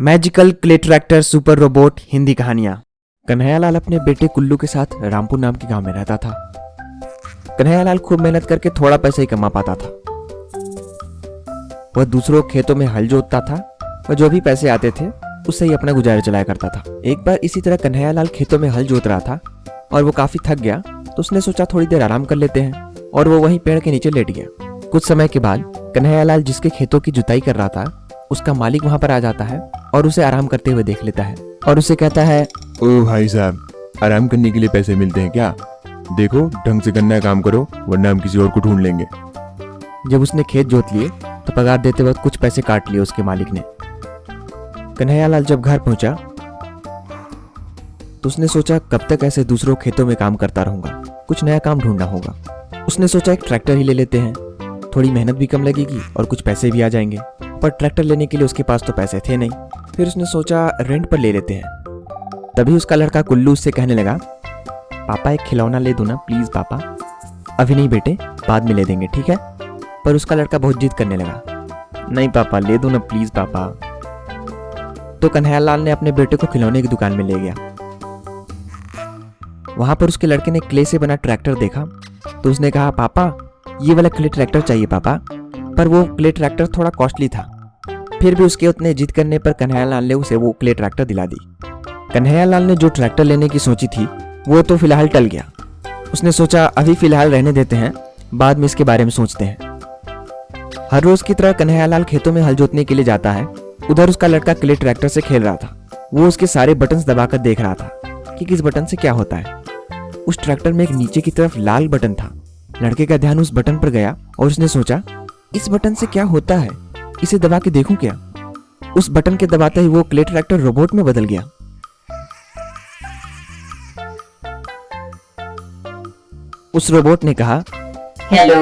Magical clay tractor super robot Hindi कहानियां। कन्हैयालाल अपने बेटे कुल्लू के साथ रामपुर नाम के गांव में रहता था। कन्हैयालाल खूब मेहनत करके थोड़ा पैसा ही कमा पाता था। वह दूसरों खेतों में हल जोतता था और जो भी पैसे आते थे उससे ही अपना गुजारा चलाया करता था। एक बार इसी तरह कन्हैयालाल खेतों में हल जोत रहा था और वो काफी थक गया, तो उसने सोचा थोड़ी देर आराम कर लेते हैं, और वो वहीं पेड़ के नीचे लेट गया। कुछ समय के बाद कन्हैयालाल जिसके खेतों की जुताई कर रहा था उसका मालिक वहां पर आ जाता है और उसे आराम करते हुए देख लेता है और उसे कहता है, ओ भाई साहब, आराम करने के लिए पैसे मिलते हैं क्या? देखो ढंग से करना है काम करो, वरना हम किसी और को ढूंढ लेंगे। जब उसने खेत जोत लिए तो पगार देते वक्त कुछ पैसे काट लिए उसके मालिक ने। कन्हैयालाल जब घर पहुंचा तो उसने सोचा कब तक ऐसे दूसरों खेतों में काम करता रहूंगा, कुछ नया काम ढूंढना होगा। उसने सोचा एक ट्रैक्टर ही ले लेते हैं, थोड़ी मेहनत भी कम लगेगी और कुछ पैसे भी आ जाएंगे। पर ट्रैक्टर लेने के लिए उसके पास तो पैसे थे नहीं। फिर उसने सोचा रेंट पर ले लेते हैं। तभी उसका लड़का कुल्लू उससे कहने लगा, पापा एक खिलौना ले दो ना प्लीज पापा। अभी नहीं बेटे, बाद में ले देंगे, ठीक है? पर उसका लड़का बहुत जिद करने लगा, नहीं पापा ले दो ना प्लीज पापा। तो कन्हैयालाल ने अपने बेटे को खिलौने की दुकान में ले गया। वहां पर उसके लड़के ने क्ले से बना ट्रैक्टर देखा तो उसने कहा, पापा ये वाला क्ले ट्रैक्टर चाहिए पापा। पर वो क्ले ट्रैक्टर थोड़ा कॉस्टली था। फिर भी उसके उतने जिद करने पर कन्हैयालाल ने उसे वो क्ले ट्रैक्टर दिला दी। कन्हैयालाल ने जो ट्रैक्टर लेने की सोची थी वो तो फिलहाल टल गया। उसने सोचा अभी फिलहाल रहने देते हैं, बाद में इसके बारे में सोचते हैं। हर रोज की तरह कन्हैयालाल खेतों में हल जोतने के लिए जाता है। उधर उसका लड़का क्ले ट्रैक्टर से खेल रहा था। वो उसके सारे बटन्स दबाकर देख रहा था कि किस बटन से क्या होता है। उस ट्रैक्टर में एक नीचे की तरफ लाल बटन था। लड़के का ध्यान उस बटन पर गया और उसने सोचा, इस बटन से क्या होता है, इसे दबा के देखूं क्या? उस बटन के दबाते ही वो क्ले ट्रैक्टर रोबोट में बदल गया। उस रोबोट ने कहा, Hello,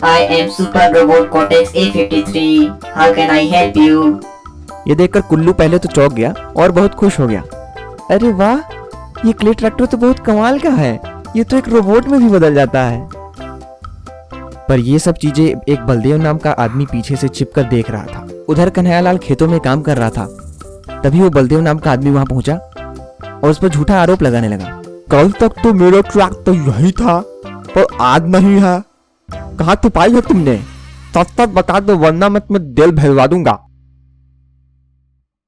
I am Super Robot Cortex A53. How can I help you? ये देखकर कुल्लू पहले तो चौंक गया और बहुत खुश हो गया। अरे वाह, ये क्ले ट्रैक्टर तो बहुत कमाल का है, ये तो एक रोबोट में भी बदल जाता है। पर ये सब चीजें एक बलदेव नाम का आदमी पीछे से छिपकर देख रहा था। उधर कन्हैयालाल खेतों में काम कर रहा था। तभी वो बलदेव नाम का आदमी वहां पहुंचा और उस पर झूठा आरोप लगाने लगा। कल तक तो मेरा ट्रैक्टर यही था, पर आज नहीं है। कहाँ छुपाई है तुमने? सच सच बता दो वरना मैं तुम्हें जेल भेजवा दूंगा।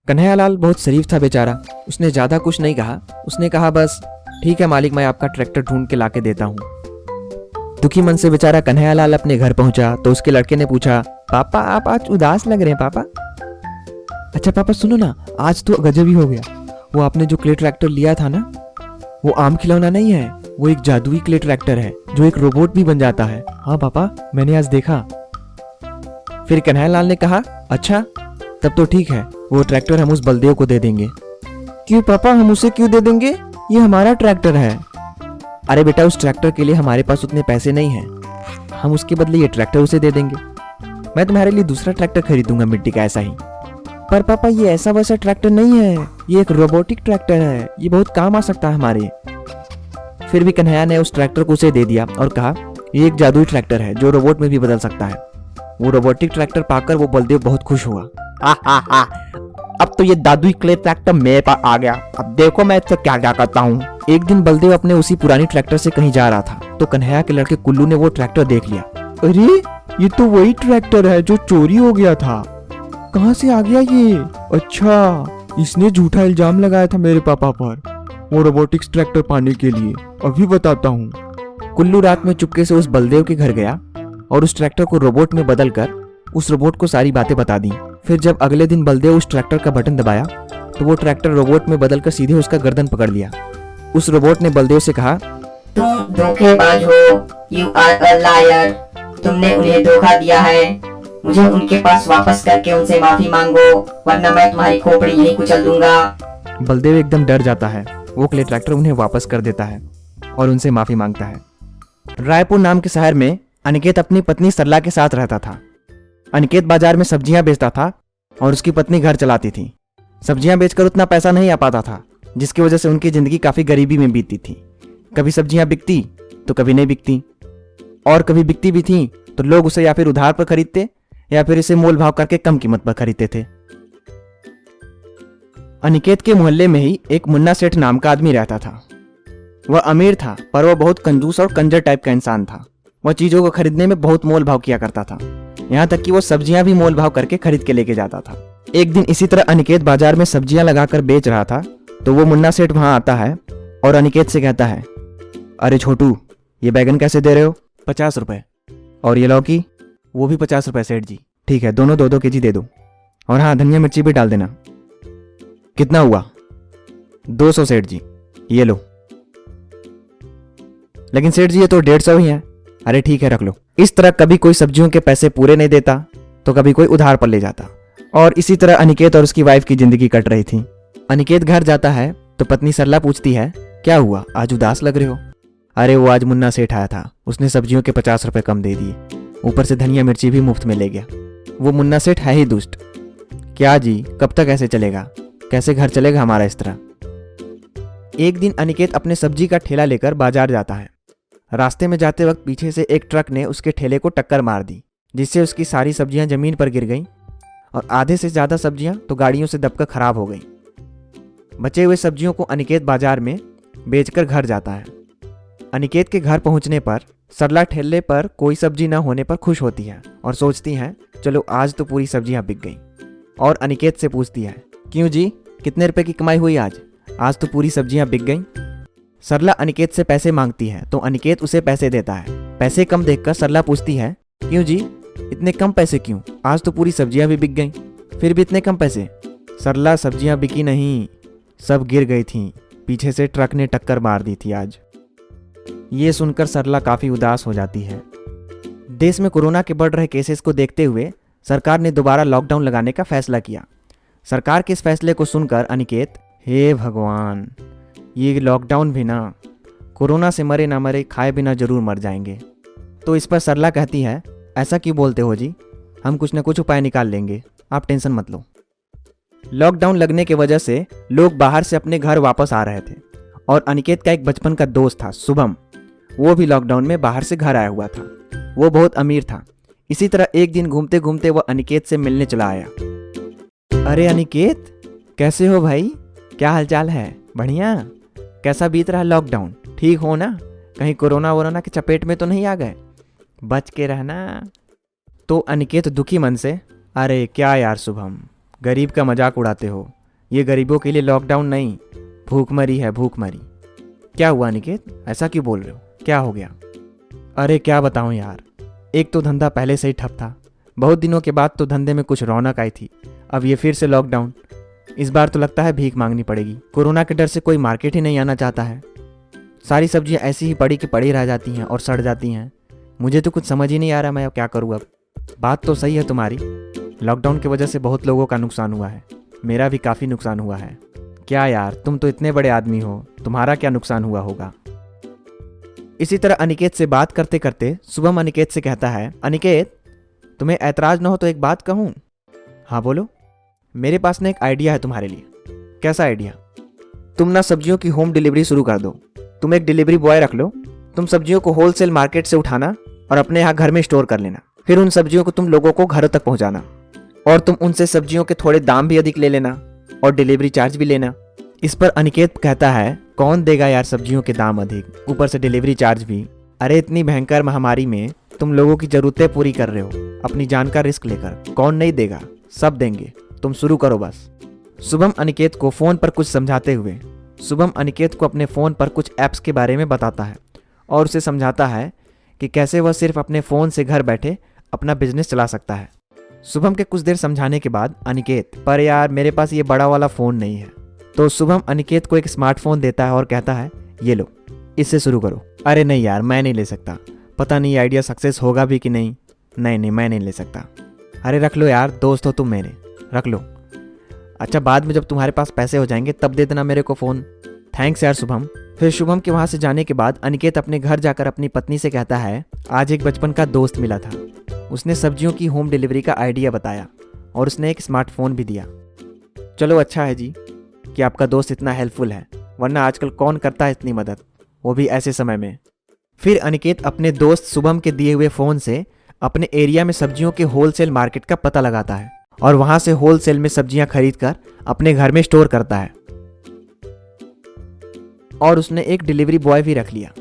कन्हैयालाल बहुत शरीफ था बेचारा। उसने ज्यादा कुछ नहीं कहा। उसने कहा, बस ठीक है मालिक, मैं आपका ट्रैक्टर ढूंढ के लाके देता हूँ। दुखी मन से बेचारा कन्हैयालाल अपने घर पहुंचा तो उसके लड़के ने पूछा, पापा आप आज उदास लग रहे हैं पापा। अच्छा पापा सुनो ना, आज तो गजब ही हो गया। वो आपने जो क्ले ट्रैक्टर लिया था ना, वो आम खिलौना नहीं है, वो एक जादुई क्ले ट्रैक्टर है जो एक रोबोट भी बन जाता है। हाँ पापा, मैंने आज देखा। फिर कन्हैयालाल ने कहा, अच्छा तब तो ठीक है, वो ट्रैक्टर हम उस बलदेव को दे देंगे। क्यों पापा, हम उसे क्यों दे देंगे? ये हमारा ट्रैक्टर है। अरे बेटा, उस ट्रैक्टर के लिए हमारे पास उतने पैसे नहीं हैं। हम उसके बदले ये ट्रैक्टर उसे दे देंगे। मैं तुम्हारे लिए दूसरा ट्रैक्टर खरीदूंगा मिट्टी का ऐसा ही। पर पापा ये ऐसा वैसा ट्रैक्टर नहीं है, ये एक रोबोटिक ट्रैक्टर है, ये बहुत काम आ सकता है हमारे। फिर भी कन्हैया ने उस ट्रैक्टर को उसे दे दिया और कहा, ये एक जादुई ट्रैक्टर है जो रोबोट में भी बदल सकता है। वो रोबोटिक ट्रैक्टर पाकर वो बलदेव बहुत खुश हुआ। अब तो ये जादुई क्ले ट्रैक्टर मेरे पास आ गया, अब देखो मैं इससे क्या क्या करता हूँ। एक दिन बलदेव अपने उसी पुरानी ट्रैक्टर से कहीं जा रहा था तो कन्हैया के लड़के कुल्लू ने वो ट्रैक्टर देख लिया। अरे ये तो वही ट्रैक्टर है जो चोरी हो गया था। कहाँ से आ गया ये? अच्छा, इसने झूठा इल्जाम लगाया था मेरे पापा पर वो रोबोटिक्स ट्रैक्टर पाने के लिए। अभी बताता हूँ। कुल्लू रात में चुपके से उस बलदेव के घर गया और उस ट्रैक्टर को रोबोट में बदलकर उस रोबोट को सारी बातें बता दी। फिर जब अगले दिन बलदेव उस ट्रैक्टर का बटन दबाया तो वो ट्रैक्टर रोबोट में बदलकर सीधे उसका गर्दन पकड़ लिया। उस रोबोट ने बलदेव से कहा, तुम धोखेबाज हो, You are a liar. तुमने उन्हें धोखा दिया है। मुझे उनके पास वापस करके उनसे माफी मांगो, वरना मैं तुम्हारी खोपड़ी यहीं कुचल दूंगा। बलदेव एकदम डर जाता है। वो क्ले ट्रैक्टर उन्हें वापस कर देता है और उनसे माफी मांगता है। रायपुर नाम के शहर में अनिकेत अपनी पत्नी सरला के साथ रहता था। अनिकेत बाजार में सब्जियां बेचता था और उसकी पत्नी घर चलाती थी। सब्जियां बेचकर उतना पैसा नहीं आ पाता था, जिसकी वजह से उनकी जिंदगी काफी गरीबी में बीतती थी। कभी सब्जियां बिकती तो कभी नहीं बिकती, और कभी बिकती भी थी तो लोग उसे या फिर उधार पर खरीदते या फिर इसे मोल भाव करके कम कीमत पर खरीदते थे। अनिकेत के मोहल्ले में ही एक मुन्ना सेठ नाम का आदमी रहता था। वह अमीर था, पर वह बहुत कंजूस और कंजर टाइप का इंसान था। वह चीजों को खरीदने में बहुत मोल भाव किया करता था, यहाँ तक कि वो सब्जियां भी मोल भाव करके खरीद के लेके जाता था। एक दिन इसी तरह अनिकेत बाजार में सब्जियां लगाकर बेच रहा था, तो वो मुन्ना सेठ वहां आता है और अनिकेत से कहता है, अरे छोटू, ये बैगन कैसे दे रहे हो? 50 रुपए। और ये लौकी? वो भी 50 रुपए सेठ जी। ठीक है, दोनों 2-2 केजी दे दो। और हाँ, धनिया मिर्ची भी डाल देना। कितना हुआ? 200 सेठ जी। ये लो। लेकिन सेठ जी, ये तो 150 ही है। अरे ठीक है, रख लो। इस तरह कभी कोई सब्जियों के पैसे पूरे नहीं देता तो कभी कोई उधार पर ले जाता, और इसी तरह अनिकेत और उसकी वाइफ की जिंदगी कट रही थी। अनिकेत घर जाता है तो पत्नी सरला पूछती है, क्या हुआ, आज उदास लग रहे हो? अरे वो आज मुन्ना सेठ आया था, उसने सब्जियों के 50 रुपए कम दे दिए, ऊपर से धनिया मिर्ची भी मुफ्त में ले गया। वो मुन्ना सेठ है ही दुष्ट। क्या जी, कब तक ऐसे चलेगा? कैसे घर चलेगा हमारा इस तरह? एक दिन अनिकेत अपने सब्जी का ठेला लेकर बाजार जाता है। रास्ते में जाते वक्त पीछे से एक ट्रक ने उसके ठेले को टक्कर मार दी, जिससे उसकी सारी सब्जियां जमीन पर गिर गईं और आधे से ज्यादा सब्जियां तो गाड़ियों से दबकर खराब हो गईं। बचे हुए सब्जियों को अनिकेत बाजार में बेचकर घर जाता है। अनिकेत के घर पहुंचने पर सरला ठेले पर कोई सब्जी न होने पर खुश होती है और सोचती है, चलो आज तो पूरी सब्जियां बिक गईं। और अनिकेत से पूछती है, क्यों जी, कितने रुपए की कमाई हुई आज? आज तो पूरी सब्जियां बिक गईं। सरला अनिकेत से पैसे मांगती है तो अनिकेत उसे पैसे देता है। पैसे कम देखकर सरला पूछती है, क्यों जी, इतने कम पैसे क्यों? आज तो पूरी सब्जियां भी बिक गईं, फिर भी इतने कम पैसे? सरला, सब्जियां बिकी नहीं, सब गिर गई थीं, पीछे से ट्रक ने टक्कर मार दी थी आज। ये सुनकर सरला काफी उदास हो जाती है। देश में कोरोना के बढ़ रहे केसेस को देखते हुए सरकार ने दोबारा लॉकडाउन लगाने का फैसला किया। सरकार के इस फैसले को सुनकर अनिकेत, हे भगवान, ये लॉकडाउन भी ना, कोरोना से मरे ना मरे, खाए बिना जरूर मर जाएंगे। तो इस पर सरला कहती है, ऐसा क्यों बोलते हो जी, हम कुछ न कुछ उपाय निकाल लेंगे, आप टेंशन मत लो। लॉकडाउन लगने की वजह से लोग बाहर से अपने घर वापस आ रहे थे, और अनिकेत का एक बचपन का दोस्त था शुभम, वो भी लॉकडाउन में बाहर से घर आया हुआ था। वो बहुत अमीर था। इसी तरह एक दिन घूमते घूमते वह अनिकेत से मिलने चला आया। अरे अनिकेत, कैसे हो भाई, क्या हालचाल है? बढ़िया। कैसा बीत रहा लॉकडाउन, ठीक हो ना? कहीं कोरोना वोरोना के चपेट में तो नहीं आ गए? बच के रहना। तो अनिकेत दुखी मन से, अरे क्या यार शुभम, गरीब का मजाक उड़ाते हो, ये गरीबों के लिए लॉकडाउन नहीं, भूखमरी है, भूखमरी। क्या हुआ अनिकेत, ऐसा क्यों बोल रहे हो, क्या हो गया? अरे क्या बताऊं यार, एक तो धंधा पहले से ही ठप था, बहुत दिनों के बाद तो धंधे में कुछ रौनक आई थी, अब ये फिर से लॉकडाउन। इस बार तो लगता है भीख मांगनी पड़ेगी। कोरोना के डर से कोई मार्केट ही नहीं आना चाहता है। सारी सब्जियां ऐसी ही पड़ी की पड़ी रह जाती हैं और सड़ जाती हैं। मुझे तो कुछ समझ ही नहीं आ रहा मैं अब क्या करूँ। अब बात तो सही है तुम्हारी, लॉकडाउन की वजह से बहुत लोगों का नुकसान हुआ है, मेरा भी काफ़ी नुकसान हुआ है। क्या यार, तुम तो इतने बड़े आदमी हो, तुम्हारा क्या नुकसान हुआ होगा? इसी तरह अनिकेत से बात करते करते शुभम अनिकेत से कहता है, अनिकेत, तुम्हें ऐतराज न हो तो एक बात कहूँ? हाँ बोलो। मेरे पास ना एक आइडिया है तुम्हारे लिए। कैसा आइडिया? तुम ना सब्जियों की होम डिलीवरी शुरू कर दो। तुम एक डिलीवरी बॉय रख लो, तुम सब्जियों को होलसेल मार्केट से उठाना और अपने यहाँ घर में स्टोर कर लेना, फिर उन सब्जियों को तुम लोगों को घरों तक पहुँचाना, और तुम उनसे सब्जियों के थोड़े दाम भी अधिक ले लेना और डिलीवरी चार्ज भी लेना। इस पर अनिकेत कहता है, कौन देगा यार सब्जियों के दाम अधिक, ऊपर से डिलीवरी चार्ज भी? अरे इतनी भयंकर महामारी में तुम लोगों की जरूरतें पूरी कर रहे हो अपनी जान का रिस्क लेकर, कौन नहीं देगा? सब देंगे, तुम शुरू करो बस। शुभम अनिकेत को फोन पर कुछ समझाते हुए शुभम अनिकेत को अपने फोन पर कुछ ऐप्स के बारे में बताता है और उसे समझाता है कि कैसे वह सिर्फ अपने फोन से घर बैठे अपना बिजनेस चला सकता है। शुभम के कुछ देर समझाने के बाद अनिकेत, पर यार मेरे पास ये बड़ा वाला फोन नहीं है। तो शुभम अनिकेत को एक स्मार्टफोन देता है और कहता है, ये लो, इससे शुरू करो। अरे नहीं यार, मैं नहीं ले सकता, पता नहीं आइडिया सक्सेस होगा भी कि नहीं। नहीं, मैं नहीं ले सकता। अरे रख लो यार, दोस्त हो तुम मेरे, रख लो। अच्छा, बाद में जब तुम्हारे पास पैसे हो जाएंगे तब दे देना मेरे को फ़ोन। थैंक्स यार शुभम। फिर शुभम के वहाँ से जाने के बाद अनिकेत अपने घर जाकर अपनी पत्नी से कहता है, आज एक बचपन का दोस्त मिला था, उसने सब्जियों की होम डिलीवरी का आइडिया बताया और उसने एक स्मार्टफोन भी दिया। चलो अच्छा है जी कि आपका दोस्त इतना हेल्पफुल है, वरना आजकल कौन करता है इतनी मदद, वो भी ऐसे समय में। फिर अनिकेत अपने दोस्त शुभम के दिए हुए फ़ोन से अपने एरिया में सब्जियों के होलसेल मार्केट का पता लगाता है और वहां से होलसेल में सब्जियां खरीद कर अपने घर में स्टोर करता है। और उसने एक डिलीवरी बॉय भी रख लिया।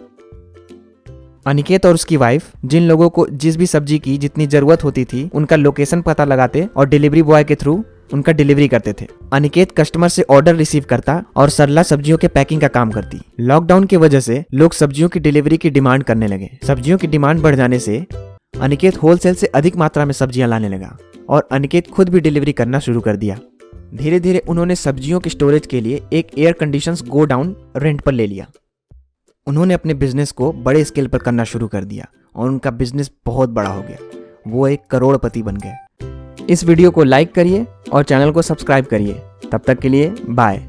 अनिकेत और उसकी वाइफ जिन लोगों को जिस भी सब्जी की जितनी जरूरत होती थी उनका लोकेशन पता लगाते और डिलीवरी बॉय के थ्रू उनका डिलीवरी करते थे। अनिकेत कस्टमर से ऑर्डर रिसीव करता और सरला सब्जियों के पैकिंग का काम करती। लॉकडाउन की वजह से लोग सब्जियों की डिलीवरी की डिमांड करने लगे। सब्जियों की डिमांड बढ़ जाने से अनिकेत होलसेल से अधिक मात्रा में सब्जियां लाने लगा और अनिकेत खुद भी डिलीवरी करना शुरू कर दिया। धीरे धीरे उन्होंने सब्जियों के स्टोरेज के लिए एक एयर कंडीशंस गोडाउन रेंट पर ले लिया। उन्होंने अपने बिजनेस को बड़े स्केल पर करना शुरू कर दिया और उनका बिजनेस बहुत बड़ा हो गया। वो एक करोड़पति बन गए। इस वीडियो को लाइक करिए और चैनल को सब्सक्राइब करिए। तब तक के लिए बाय।